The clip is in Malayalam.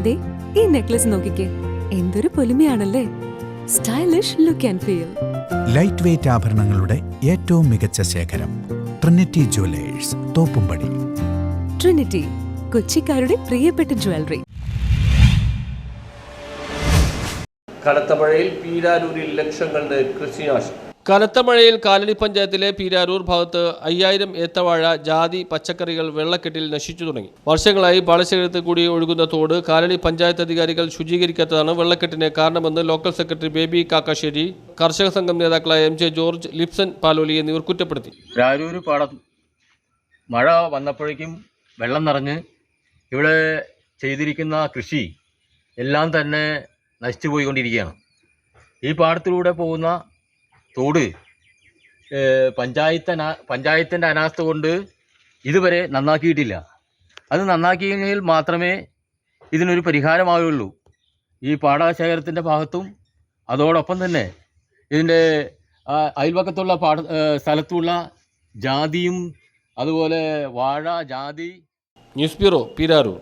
ദേ ഈ നെക്ലസ് നോക്കിക്കേ, എന്തൊരു പൊലിമയാണല്ലേ. Stylish look and feel. Light weight ആഭരണങ്ങളുടെ ഏറ്റവും മികച്ച ശേഖരം ട്രിനിറ്റി ജുവലേഴ്സ്, തോപ്പുംപടി. ട്രിനിറ്റി, കൊച്ചിക്കാരുടെ പ്രിയപ്പെട്ട ജ്വല്ലറി. കനത്ത മഴയിൽ പീരാരൂരിൽ ലക്ഷങ്ങളുടെ കൃഷിനാശം. കനത്ത മഴയിൽ കാലടി പഞ്ചായത്തിലെ പീരാരൂർ ഭാഗത്ത് 5000 ഏത്തവാഴ, ജാതി, പച്ചക്കറികൾ വെള്ളക്കെട്ടിൽ നശിച്ചു തുടങ്ങി. വർഷങ്ങളായി പാടശേഖരത്തിൽ കൂടി ഒഴുകുന്ന തോട് കാലടി പഞ്ചായത്ത് അധികാരികൾ ശുചീകരിക്കാത്തതാണ് വെള്ളക്കെട്ടിന് കാരണമെന്ന് ലോക്കൽ സെക്രട്ടറി ബേബി കാക്കാശ്ശേരി, കർഷക സംഘം നേതാക്കളായ MJ ജോർജ്, ലിപ്സൺ പാലോലി എന്നിവർ കുറ്റപ്പെടുത്തി. പീരാരൂർ പാടം മഴ വന്നപ്പോഴേക്കും വെള്ളം നിറഞ്ഞ് ഇവിടെ ചെയ്തിരിക്കുന്ന കൃഷി എല്ലാം തന്നെ നശിച്ചു പോയിക്കൊണ്ടിരിക്കുകയാണ്. ഈ പാടത്തിലൂടെ പോകുന്ന തോട് പഞ്ചായത്തിൻ്റെ അനാസ്ഥ കൊണ്ട് ഇതുവരെ നന്നാക്കിയിട്ടില്ല. അത് നന്നാക്കിയെങ്കിൽ മാത്രമേ ഇതിനൊരു പരിഹാരമാവുള്ളൂ. ഈ പാടശേഖരത്തിൻ്റെ ഭാഗത്തും അതോടൊപ്പം തന്നെ ഇതിൻ്റെ അയൽപക്കത്തുള്ള സ്ഥലത്തുള്ള ജാതിയും അതുപോലെ വാഴ, ജാതി. News bureau, പീരാരൂർ.